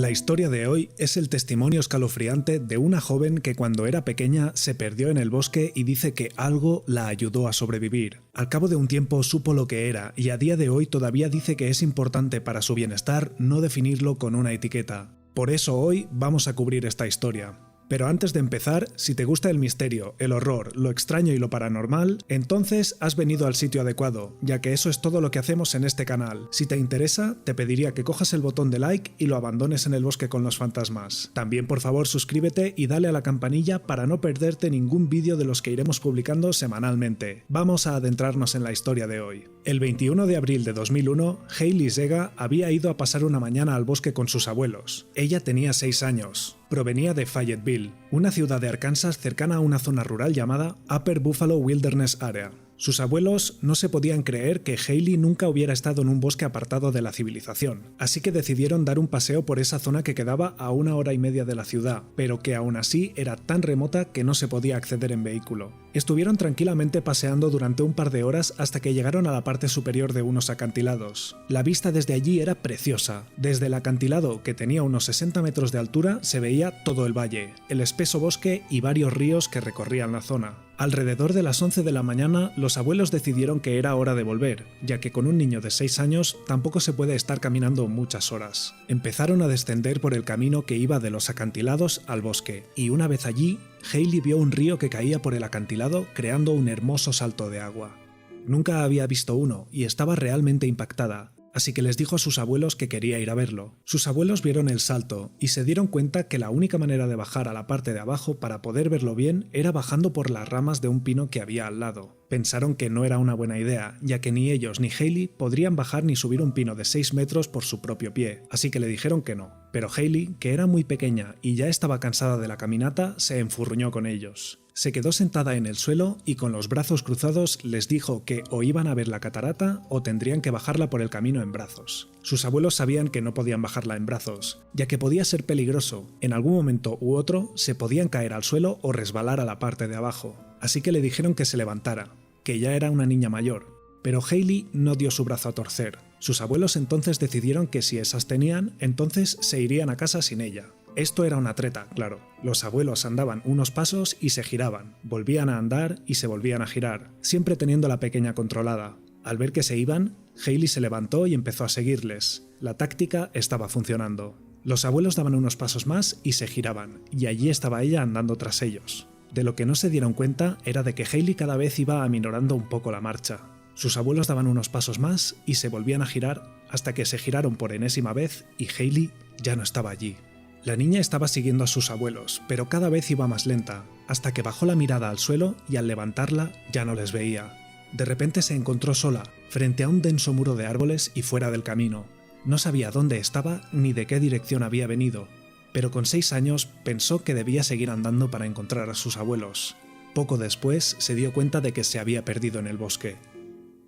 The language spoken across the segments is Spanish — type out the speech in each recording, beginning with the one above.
La historia de hoy es el testimonio escalofriante de una joven que cuando era pequeña se perdió en el bosque y dice que algo la ayudó a sobrevivir. Al cabo de un tiempo supo lo que era y a día de hoy todavía dice que es importante para su bienestar no definirlo con una etiqueta. Por eso hoy vamos a cubrir esta historia. Pero antes de empezar, si te gusta el misterio, el horror, lo extraño y lo paranormal, entonces has venido al sitio adecuado, ya que eso es todo lo que hacemos en este canal. Si te interesa, te pediría que cojas el botón de like y lo abandones en el bosque con los fantasmas. También por favor suscríbete y dale a la campanilla para no perderte ningún vídeo de los que iremos publicando semanalmente. Vamos a adentrarnos en la historia de hoy. El 21 de abril de 2001, Hailey Zega había ido a pasar una mañana al bosque con sus abuelos. Ella tenía 6 años. Provenía de Fayetteville, una ciudad de Arkansas cercana a una zona rural llamada Upper Buffalo Wilderness Area. Sus abuelos no se podían creer que Hailey nunca hubiera estado en un bosque apartado de la civilización, así que decidieron dar un paseo por esa zona que quedaba a 1 hora y media de la ciudad, pero que aún así era tan remota que no se podía acceder en vehículo. Estuvieron tranquilamente paseando durante un par de horas hasta que llegaron a la parte superior de unos acantilados. La vista desde allí era preciosa. Desde el acantilado, que tenía unos 60 metros de altura, se veía todo el valle, el espeso bosque y varios ríos que recorrían la zona. Alrededor de las 11 de la mañana, los abuelos decidieron que era hora de volver, ya que con un niño de 6 años tampoco se puede estar caminando muchas horas. Empezaron a descender por el camino que iba de los acantilados al bosque, y una vez allí, Hailey vio un río que caía por el acantilado creando un hermoso salto de agua. Nunca había visto uno y estaba realmente impactada, así que les dijo a sus abuelos que quería ir a verlo. Sus abuelos vieron el salto y se dieron cuenta que la única manera de bajar a la parte de abajo para poder verlo bien era bajando por las ramas de un pino que había al lado. Pensaron que no era una buena idea, ya que ni ellos ni Hailey podrían bajar ni subir un pino de 6 metros por su propio pie, así que le dijeron que no. Pero Hailey, que era muy pequeña y ya estaba cansada de la caminata, se enfurruñó con ellos. Se quedó sentada en el suelo y con los brazos cruzados les dijo que o iban a ver la catarata o tendrían que bajarla por el camino en brazos. Sus abuelos sabían que no podían bajarla en brazos, ya que podía ser peligroso. En algún momento u otro se podían caer al suelo o resbalar a la parte de abajo. Así que le dijeron que se levantara, que ya era una niña mayor. Pero Hailey no dio su brazo a torcer. Sus abuelos entonces decidieron que si esas tenían, entonces se irían a casa sin ella. Esto era una treta, claro. Los abuelos andaban unos pasos y se giraban, volvían a andar y se volvían a girar, siempre teniendo a la pequeña controlada. Al ver que se iban, Hailey se levantó y empezó a seguirles. La táctica estaba funcionando. Los abuelos daban unos pasos más y se giraban, y allí estaba ella andando tras ellos. De lo que no se dieron cuenta era de que Hailey cada vez iba aminorando un poco la marcha. Sus abuelos daban unos pasos más y se volvían a girar hasta que se giraron por enésima vez y Hailey ya no estaba allí. La niña estaba siguiendo a sus abuelos, pero cada vez iba más lenta, hasta que bajó la mirada al suelo y al levantarla ya no les veía. De repente se encontró sola, frente a un denso muro de árboles y fuera del camino. No sabía dónde estaba ni de qué dirección había venido, pero con 6 años pensó que debía seguir andando para encontrar a sus abuelos. Poco después se dio cuenta de que se había perdido en el bosque.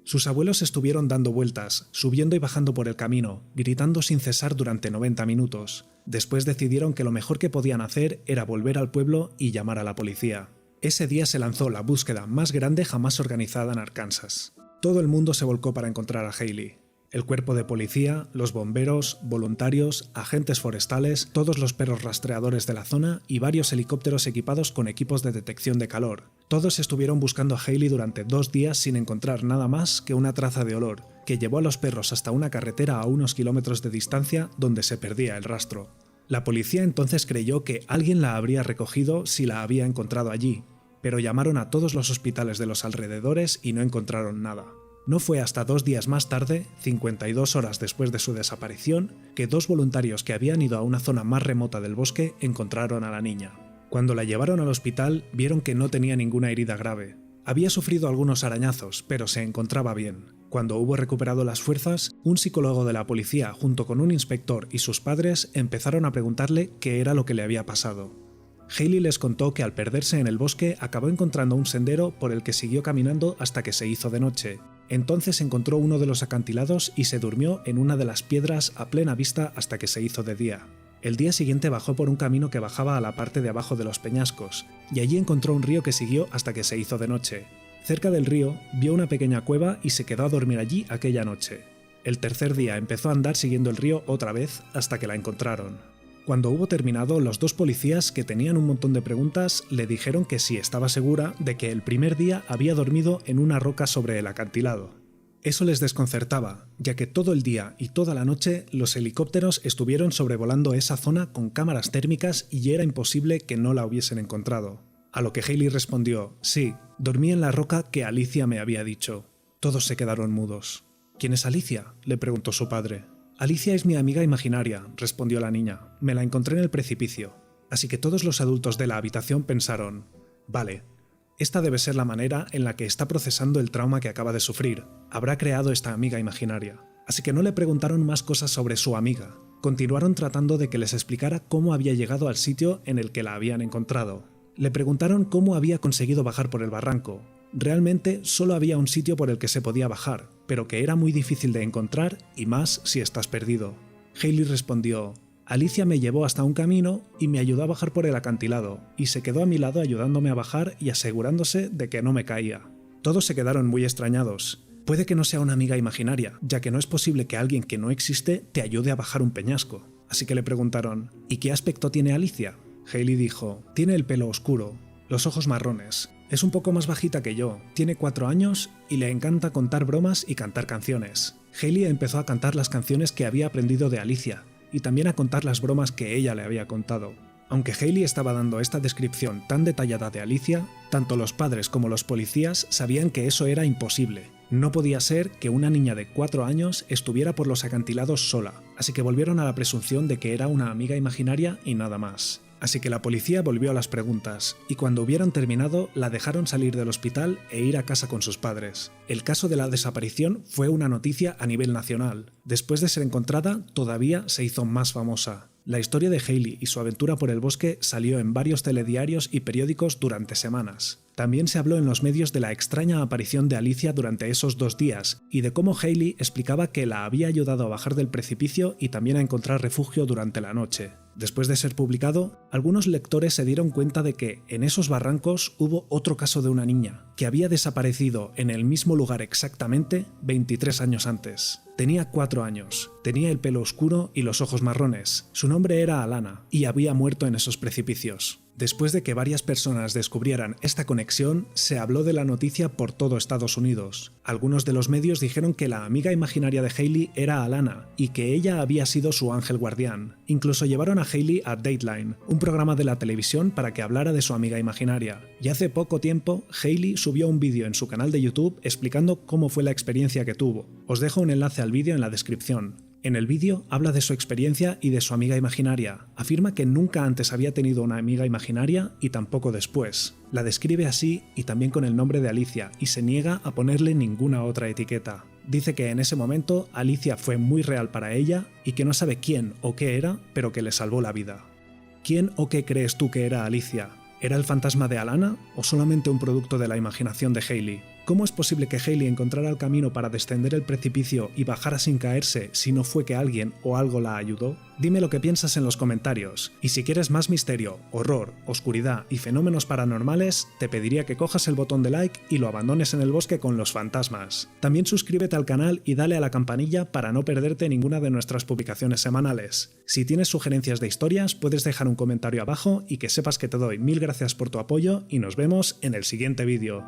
Sus abuelos estuvieron dando vueltas, subiendo y bajando por el camino, gritando sin cesar durante 90 minutos. Después decidieron que lo mejor que podían hacer era volver al pueblo y llamar a la policía. Ese día se lanzó la búsqueda más grande jamás organizada en Arkansas. Todo el mundo se volcó para encontrar a Hailey. El cuerpo de policía, los bomberos, voluntarios, agentes forestales, todos los perros rastreadores de la zona y varios helicópteros equipados con equipos de detección de calor. Todos estuvieron buscando a Hailey durante 2 días sin encontrar nada más que una traza de olor, que llevó a los perros hasta una carretera a unos kilómetros de distancia donde se perdía el rastro. La policía entonces creyó que alguien la habría recogido si la había encontrado allí, pero llamaron a todos los hospitales de los alrededores y no encontraron nada. No fue hasta 2 días más tarde, 52 horas después de su desaparición, que 2 voluntarios que habían ido a una zona más remota del bosque encontraron a la niña. Cuando la llevaron al hospital, vieron que no tenía ninguna herida grave. Había sufrido algunos arañazos, pero se encontraba bien. Cuando hubo recuperado las fuerzas, un psicólogo de la policía junto con un inspector y sus padres empezaron a preguntarle qué era lo que le había pasado. Hailey les contó que al perderse en el bosque acabó encontrando un sendero por el que siguió caminando hasta que se hizo de noche. Entonces encontró uno de los acantilados y se durmió en una de las piedras a plena vista hasta que se hizo de día. El día siguiente bajó por un camino que bajaba a la parte de abajo de los peñascos, y allí encontró un río que siguió hasta que se hizo de noche. Cerca del río vio una pequeña cueva y se quedó a dormir allí aquella noche. El tercer día empezó a andar siguiendo el río otra vez hasta que la encontraron. Cuando hubo terminado, los dos policías, que tenían un montón de preguntas, le dijeron que sí estaba segura de que el primer día había dormido en una roca sobre el acantilado. Eso les desconcertaba, ya que todo el día y toda la noche los helicópteros estuvieron sobrevolando esa zona con cámaras térmicas y era imposible que no la hubiesen encontrado. A lo que Hayley respondió: sí, dormí en la roca que Alicia me había dicho. Todos se quedaron mudos. ¿Quién es Alicia?, le preguntó su padre. Alicia es mi amiga imaginaria, respondió la niña. Me la encontré en el precipicio. Así que todos los adultos de la habitación pensaron: vale, esta debe ser la manera en la que está procesando el trauma que acaba de sufrir. Habrá creado esta amiga imaginaria. Así que no le preguntaron más cosas sobre su amiga. Continuaron tratando de que les explicara cómo había llegado al sitio en el que la habían encontrado. Le preguntaron cómo había conseguido bajar por el barranco. Realmente solo había un sitio por el que se podía bajar, pero que era muy difícil de encontrar y más si estás perdido. Hayley respondió: Alicia me llevó hasta un camino y me ayudó a bajar por el acantilado, y se quedó a mi lado ayudándome a bajar y asegurándose de que no me caía. Todos se quedaron muy extrañados. Puede que no sea una amiga imaginaria, ya que no es posible que alguien que no existe te ayude a bajar un peñasco. Así que le preguntaron: ¿y qué aspecto tiene Alicia? Hayley dijo: tiene el pelo oscuro, los ojos marrones, es un poco más bajita que yo, tiene 4 años y le encanta contar bromas y cantar canciones. Hayley empezó a cantar las canciones que había aprendido de Alicia, y también a contar las bromas que ella le había contado. Aunque Hayley estaba dando esta descripción tan detallada de Alicia, tanto los padres como los policías sabían que eso era imposible. No podía ser que una niña de 4 años estuviera por los acantilados sola, así que volvieron a la presunción de que era una amiga imaginaria y nada más. Así que la policía volvió a las preguntas, y cuando hubieron terminado, la dejaron salir del hospital e ir a casa con sus padres. El caso de la desaparición fue una noticia a nivel nacional. Después de ser encontrada, todavía se hizo más famosa. La historia de Hayley y su aventura por el bosque salió en varios telediarios y periódicos durante semanas. También se habló en los medios de la extraña aparición de Alicia durante esos 2 días y de cómo Hayley explicaba que la había ayudado a bajar del precipicio y también a encontrar refugio durante la noche. Después de ser publicado, algunos lectores se dieron cuenta de que en esos barrancos hubo otro caso de una niña, que había desaparecido en el mismo lugar exactamente 23 años antes. Tenía 4 años, tenía el pelo oscuro y los ojos marrones, su nombre era Alana y había muerto en esos precipicios. Después de que varias personas descubrieran esta conexión, se habló de la noticia por todo Estados Unidos. Algunos de los medios dijeron que la amiga imaginaria de Hayley era Alana y que ella había sido su ángel guardián. Incluso llevaron a Hayley a Dateline, un programa de la televisión para que hablara de su amiga imaginaria. Y hace poco tiempo, Hayley subió un vídeo en su canal de YouTube explicando cómo fue la experiencia que tuvo. Os dejo un enlace al vídeo en la descripción. En el vídeo habla de su experiencia y de su amiga imaginaria. Afirma que nunca antes había tenido una amiga imaginaria y tampoco después. La describe así y también con el nombre de Alicia y se niega a ponerle ninguna otra etiqueta. Dice que en ese momento Alicia fue muy real para ella y que no sabe quién o qué era, pero que le salvó la vida. ¿Quién o qué crees tú que era Alicia? ¿Era el fantasma de Alana o solamente un producto de la imaginación de Hayley? ¿Cómo es posible que Hayley encontrara el camino para descender el precipicio y bajara sin caerse si no fue que alguien o algo la ayudó? Dime lo que piensas en los comentarios. Y si quieres más misterio, horror, oscuridad y fenómenos paranormales, te pediría que cojas el botón de like y lo abandones en el bosque con los fantasmas. También suscríbete al canal y dale a la campanilla para no perderte ninguna de nuestras publicaciones semanales. Si tienes sugerencias de historias, puedes dejar un comentario abajo y que sepas que te doy 1000 gracias por tu apoyo y nos vemos en el siguiente vídeo.